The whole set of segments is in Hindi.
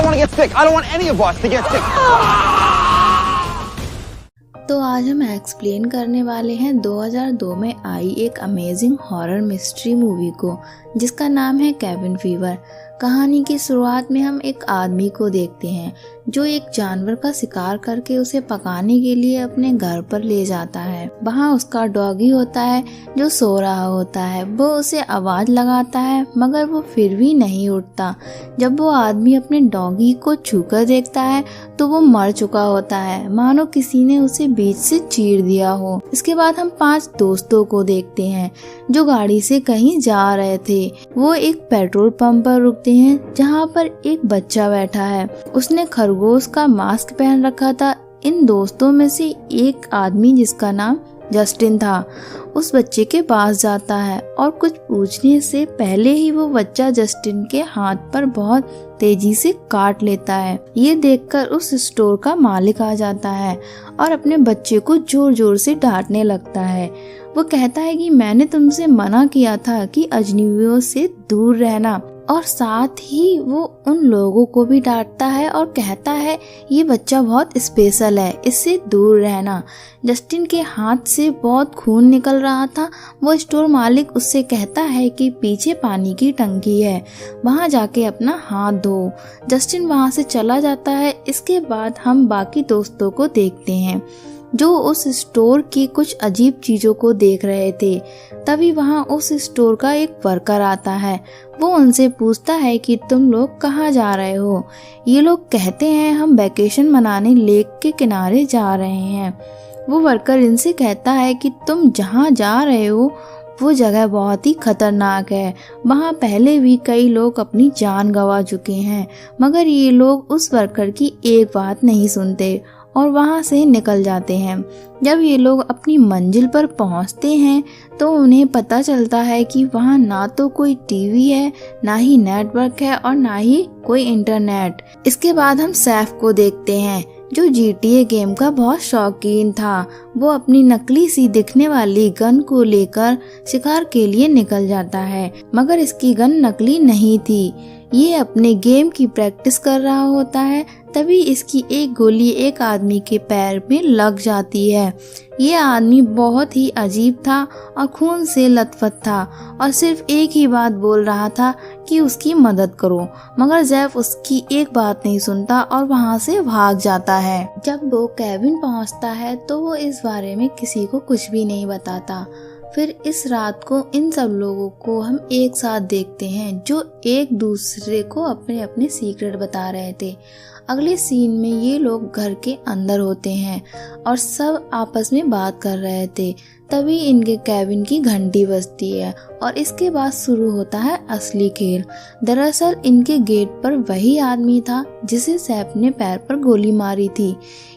don't want to get sick. I don't want any of us to get sick. तो आज हम एक्सप्लेन करने वाले हैं 2002 में आई एक अमेजिंग हॉरर मिस्ट्री मूवी को, जिसका नाम है केबिन फीवर। कहानी की शुरुआत में हम एक आदमी को देखते हैं जो एक जानवर का शिकार करके उसे पकाने के लिए अपने घर पर ले जाता है। वहाँ उसका डॉगी होता है जो सो रहा होता है। वो उसे आवाज लगाता है मगर वो फिर भी नहीं उठता। जब वो आदमी अपने डॉगी को छूकर देखता है तो वो मर चुका होता है, मानो किसी ने उसे बीच से चीर दिया हो। इसके बाद हम 5 दोस्तों को देखते हैं जो गाड़ी से कहीं जा रहे थे। वो एक पेट्रोल पंप पर रुकते हैं जहाँ पर एक बच्चा बैठा है। उसने खरगोश का मास्क पहन रखा था। इन दोस्तों में से एक आदमी जिसका नाम जस्टिन था उस बच्चे के पास जाता है और कुछ पूछने से पहले ही वो बच्चा जस्टिन के हाथ पर बहुत तेजी से काट लेता है। ये देखकर उस स्टोर का मालिक आ जाता है और अपने बच्चे को जोर जोर से डांटने लगता है। वो कहता है कि मैंने तुमसे मना किया था कि अजनबियों से दूर रहना, और साथ ही वो उन लोगों को भी डांटता है और कहता है ये बच्चा बहुत स्पेशल है, इससे दूर रहना। जस्टिन के हाथ से बहुत खून निकल रहा था। वो स्टोर मालिक उससे कहता है कि पीछे पानी की टंकी है, वहाँ जाके अपना हाथ धो। जस्टिन वहाँ से चला जाता है। इसके बाद हम बाकी दोस्तों को देखते हैं जो उस स्टोर की कुछ अजीब चीजों को देख रहे थे। तभी वहाँ उस स्टोर का एक वर्कर आता है। वो उनसे पूछता है कि तुम लोग कहाँ जा रहे हो। ये लोग कहते हैं हम वैकेशन मनाने लेक के किनारे जा रहे हैं। वो वर्कर इनसे कहता है कि तुम जहाँ जा रहे हो वो जगह बहुत ही खतरनाक है। वहाँ पहले भी कई लोग अपनी जान गंवा चुके हैं, मगर ये लोग उस वर्कर की एक बात नहीं सुनते और वहाँ से निकल जाते हैं। जब ये लोग अपनी मंजिल पर पहुँचते हैं तो उन्हें पता चलता है कि वहाँ ना तो कोई टीवी है, ना ही नेटवर्क है और ना ही कोई इंटरनेट। इसके बाद हम सैफ को देखते हैं जो GTA गेम का बहुत शौकीन था। वो अपनी नकली सी दिखने वाली गन को लेकर शिकार के लिए निकल जाता है, मगर इसकी गन नकली नहीं थी। ये अपने गेम की प्रैक्टिस कर रहा होता है। तभी इसकी एक गोली एक आदमी के पैर में लग जाती है। ये आदमी बहुत ही अजीब था और खून से लथपथ था और सिर्फ एक ही बात बोल रहा था कि उसकी मदद करो, मगर जैफ उसकी एक बात नहीं सुनता और वहाँ से भाग जाता है। जब वो केबिन पहुँचता है तो वो इस बारे में किसी को कुछ भी नहीं बताता। फिर इस रात को इन सब लोगों को हम एक साथ देखते हैं जो एक दूसरे को अपने अपने सीक्रेट बता रहे थे। अगले सीन में ये लोग घर के अंदर होते हैं और सब आपस में बात कर रहे थे। तभी इनके केबिन की घंटी बजती है और इसके बाद शुरू होता है असली खेल। दरअसल इनके गेट पर वही आदमी था जिसे सैफ ने पैर पर गोली मारी थी।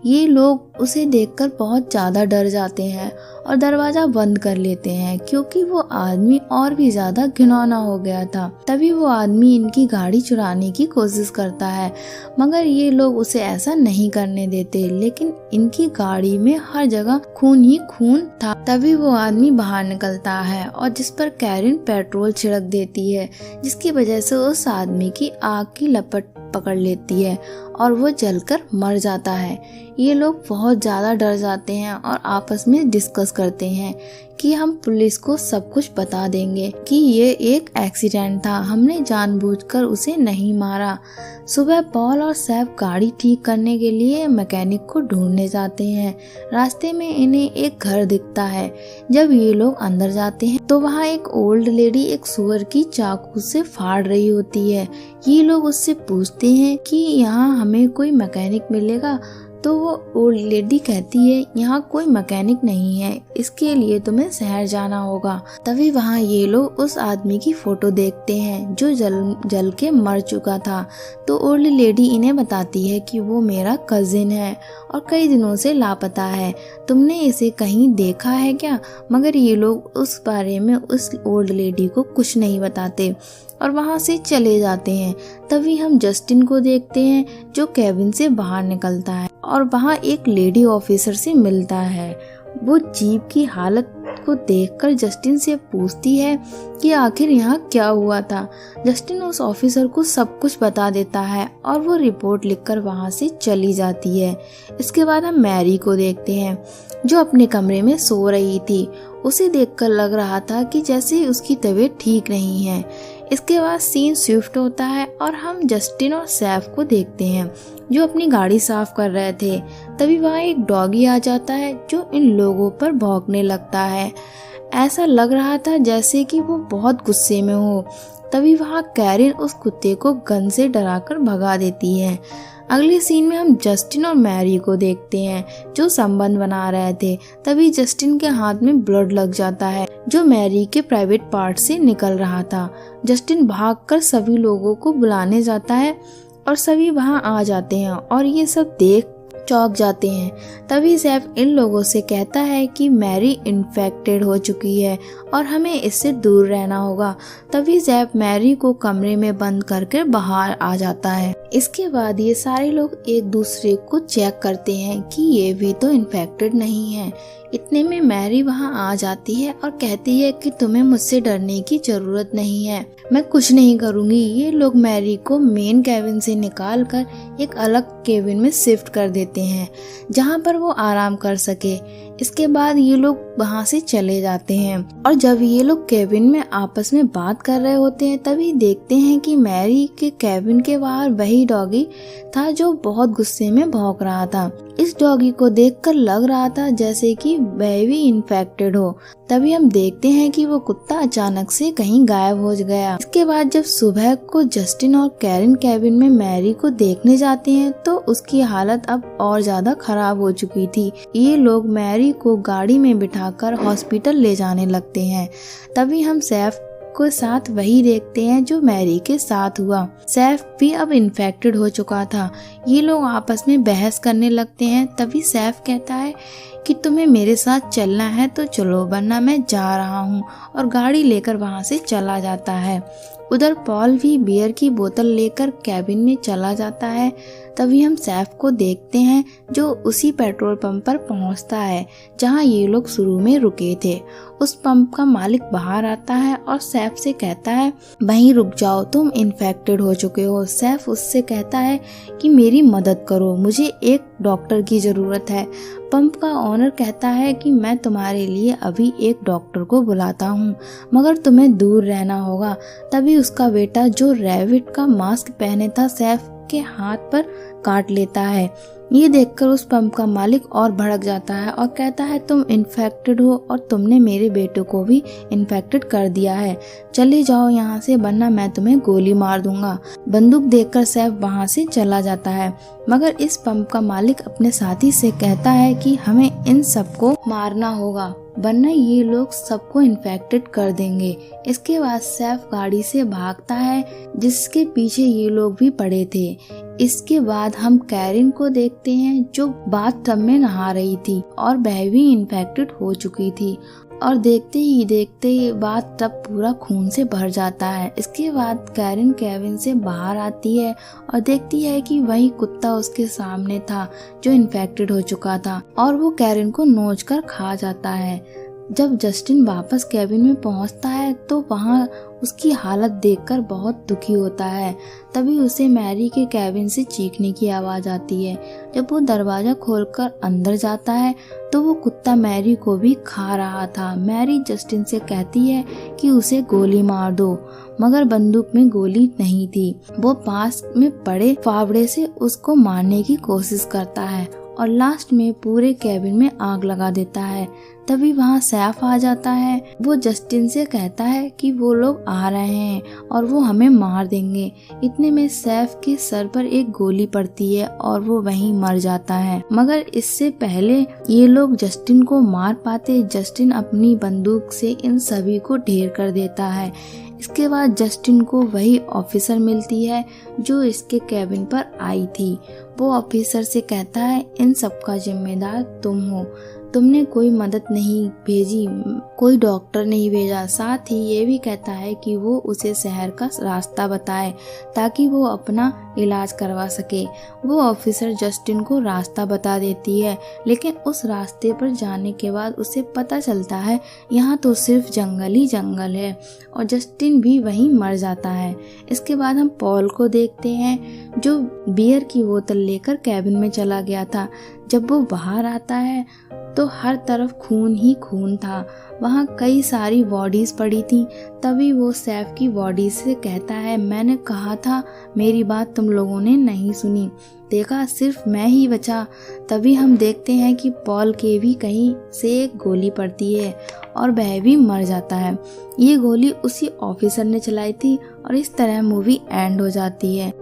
ये लोग उसे देखकर बहुत ज्यादा डर जाते हैं और दरवाजा बंद कर लेते हैं क्योंकि वो आदमी और भी ज्यादा घिनौना हो गया था। तभी वो आदमी इनकी गाड़ी चुराने की कोशिश करता है, मगर ये लोग उसे ऐसा नहीं करने देते। लेकिन इनकी गाड़ी में हर जगह खून ही खून था। तभी वो आदमी बाहर निकलता है और जिस पर कैरिन पेट्रोल छिड़क देती है, जिसकी वजह से उस आदमी की आग की लपट पकड़ लेती है और वो जलकर मर जाता है। ये लोग बहुत ज्यादा डर जाते हैं और आपस में डिस्कस करते हैं कि हम पुलिस को सब कुछ बता देंगे कि ये एक एक्सीडेंट था, हमने जानबूझकर उसे नहीं मारा। सुबह पॉल और सैफ गाड़ी ठीक करने के लिए मैकेनिक को ढूंढने जाते हैं। रास्ते में इन्हें एक घर दिखता है। जब ये लोग अंदर जाते हैं तो वहाँ एक ओल्ड लेडी एक सुअर की चाकू से फाड़ रही होती है। ये लोग उससे पूछते हैं कि यहाँ हमें कोई मैकेनिक मिलेगा, तो वो ओल्ड लेडी कहती है यहाँ कोई मैकेनिक नहीं है, इसके लिए तुम्हें शहर जाना होगा। तभी वहाँ ये लोग उस आदमी की फोटो देखते हैं जो जल के मर चुका था। तो ओल्ड लेडी इन्हें बताती है कि वो मेरा कजिन है और कई दिनों से लापता है, तुमने इसे कहीं देखा है क्या? मगर ये लोग उस बारे में उस ओल्ड लेडी को कुछ नहीं बताते और वहाँ से चले जाते हैं। तभी हम जस्टिन को देखते हैं जो केबिन से बाहर निकलता है और वहाँ एक लेडी ऑफिसर से मिलता है। वो जीप की हालत को देखकर जस्टिन से पूछती है कि आखिर यहाँ क्या हुआ था। जस्टिन उस ऑफिसर को सब कुछ बता देता है और वो रिपोर्ट लिखकर वहाँ से चली जाती है। इसके बाद हम मैरी को देखते हैं जो अपने कमरे में सो रही थी। उसे देखकर लग रहा था कि जैसे उसकी तबीयत ठीक नहीं है। इसके बाद सीन शिफ्ट होता है और हम जस्टिन और सैफ को देखते हैं जो अपनी गाड़ी साफ कर रहे थे। तभी वहाँ एक डॉगी आ जाता है जो इन लोगों पर भौंकने लगता है। ऐसा लग रहा था जैसे कि वो बहुत गुस्से में हो। तभी वहाँ कैरिन उस कुत्ते को गन से डराकर भगा देती है। अगले सीन में हम जस्टिन और मैरी को देखते हैं जो संबंध बना रहे थे। तभी जस्टिन के हाथ में ब्लड लग जाता है जो मैरी के प्राइवेट पार्ट से निकल रहा था। जस्टिन भागकर सभी लोगों को बुलाने जाता है और सभी वहां आ जाते हैं और ये सब देख चौंक जाते हैं। तभी सैफ इन लोगों से कहता है कि मैरी इन्फेक्टेड हो चुकी है और हमें इससे दूर रहना होगा। तभी सैफ मैरी को कमरे में बंद करके बाहर आ जाता है। इसके बाद ये सारे लोग एक दूसरे को चेक करते हैं कि ये भी तो इन्फेक्टेड नहीं है। इतने में मैरी वहां आ जाती है और कहती है कि तुम्हें मुझसे डरने की जरूरत नहीं है, मैं कुछ नहीं करूंगी। ये लोग मैरी को मेन केबिन से निकालकर एक अलग केबिन में शिफ्ट कर देते हैं जहां पर वो आराम कर सके। इसके बाद ये लोग वहां से चले जाते हैं और जब ये लोग केबिन में आपस में बात कर रहे होते हैं तभी देखते हैं कि मैरी के केबिन के बाहर वही डॉगी था जो बहुत गुस्से में भौंक रहा था। इस डॉगी को देखकर लग रहा था जैसे कि वह भी इन्फेक्टेड हो। तभी हम देखते हैं कि वो कुत्ता अचानक से कहीं गायब हो गया। इसके बाद जब सुबह को जस्टिन और कैरिन केबिन में मैरी को देखने जाते हैं तो उसकी हालत अब और ज्यादा खराब हो चुकी थी। ये लोग मैरी को गाड़ी में बिठाकर हॉस्पिटल ले जाने लगते हैं। तभी हम सैफ को साथ वही देखते हैं जो मैरी के साथ हुआ। सैफ भी अब इन्फेक्टेड हो चुका था। ये लोग आपस में बहस करने लगते हैं। तभी सैफ कहता है कि तुम्हें मेरे साथ चलना है तो चलो वरना मैं जा रहा हूँ, और गाड़ी लेकर वहाँ से चला जाता है। उधर पॉल भी बियर की बोतल लेकर कैबिन में चला जाता है। तभी हम सैफ को देखते हैं जो उसी पेट्रोल पंप पर पहुंचता है जहां ये लोग शुरू में रुके थे। उस पंप का मालिक बाहर आता है और सैफ से कहता है वहीं रुक जाओ, तुम इन्फेक्टेड हो चुके हो। सैफ उससे कहता है कि मेरी मदद करो, मुझे एक डॉक्टर की जरूरत है। पंप का ओनर कहता है कि मैं तुम्हारे लिए अभी एक डॉक्टर को बुलाता हूँ, मगर तुम्हें दूर रहना होगा। तभी उसका बेटा जो रैबिट का मास्क पहने था सैफ के हाथ पर काट लेता है। ये देखकर उस पंप का मालिक और भड़क जाता है और कहता है तुम इन्फेक्टेड हो और तुमने मेरे बेटे को भी इन्फेक्टेड कर दिया है, चले जाओ यहाँ से वरना मैं तुम्हें गोली मार दूंगा। बंदूक देखकर सैफ वहाँ से चला जाता है, मगर इस पंप का मालिक अपने साथी से कहता है कि हमें इन सबको मारना होगा वरना ये लोग सबको इन्फेक्टेड कर देंगे। इसके बाद सैफ गाड़ी से भागता है जिसके पीछे ये लोग भी पड़े थे। इसके बाद हम कैरिन को देखते हैं जो बाथटब में नहा रही थी और वह भी इन्फेक्टेड हो चुकी थी, और देखते ही बाथटब पूरा खून से भर जाता है। इसके बाद कैरिन केबिन से बाहर आती है और देखती है कि वही कुत्ता उसके सामने था जो इन्फेक्टेड हो चुका था और वो कैरिन को नोचकर खा जाता है। जब जस्टिन वापस केबिन में पहुंचता है तो वहां उसकी हालत देखकर बहुत दुखी होता है। तभी उसे मैरी के केबिन से चीखने की आवाज आती है। जब वो दरवाजा खोलकर अंदर जाता है तो वो कुत्ता मैरी को भी खा रहा था। मैरी जस्टिन से कहती है कि उसे गोली मार दो, मगर बंदूक में गोली नहीं थी। वो पास में पड़े फावड़े से उसको मारने की कोशिश करता है और लास्ट में पूरे केबिन में आग लगा देता है। तभी वहाँ सैफ आ जाता है। वो जस्टिन से कहता है कि वो लोग आ रहे हैं और वो हमें मार देंगे। इतने में सैफ के सर पर एक गोली पड़ती है और वो वहीं मर जाता है, मगर इससे पहले ये लोग जस्टिन को मार पाते, जस्टिन अपनी बंदूक से इन सभी को ढेर कर देता है। इसके बाद जस्टिन को वही ऑफिसर मिलती है जो इसके केबिन पर आई थी। वो ऑफिसर से कहता है इन सब का जिम्मेदार तुम हो। तुमने कोई मदद नहीं भेजी, कोई डॉक्टर नहीं भेजा। साथ ही ये भी कहता है कि वो उसे शहर का रास्ता बताए ताकि वो अपना इलाज करवा सके। वो ऑफिसर जस्टिन को रास्ता बता देती है, लेकिन उस रास्ते पर जाने के बाद उसे पता चलता है यहाँ तो सिर्फ जंगल ही जंगल है और जस्टिन भी वहीं मर जाता है। इसके बाद हम पॉल को देखते हैं जो बियर की बोतल लेकर कैबिन में चला गया था। जब वो बाहर आता है तो हर तरफ खून ही खून था। वहाँ कई सारी बॉडीज पड़ी थी। तभी वो सैफ की बॉडी से कहता है, मैंने कहा था मेरी बात तुम लोगों ने नहीं सुनी, देखा सिर्फ मैं ही बचा। तभी हम देखते हैं कि पॉल के भी कहीं से एक गोली पड़ती है और वह भी मर जाता है। ये गोली उसी ऑफिसर ने चलाई थी और इस तरह मूवी एंड हो जाती है।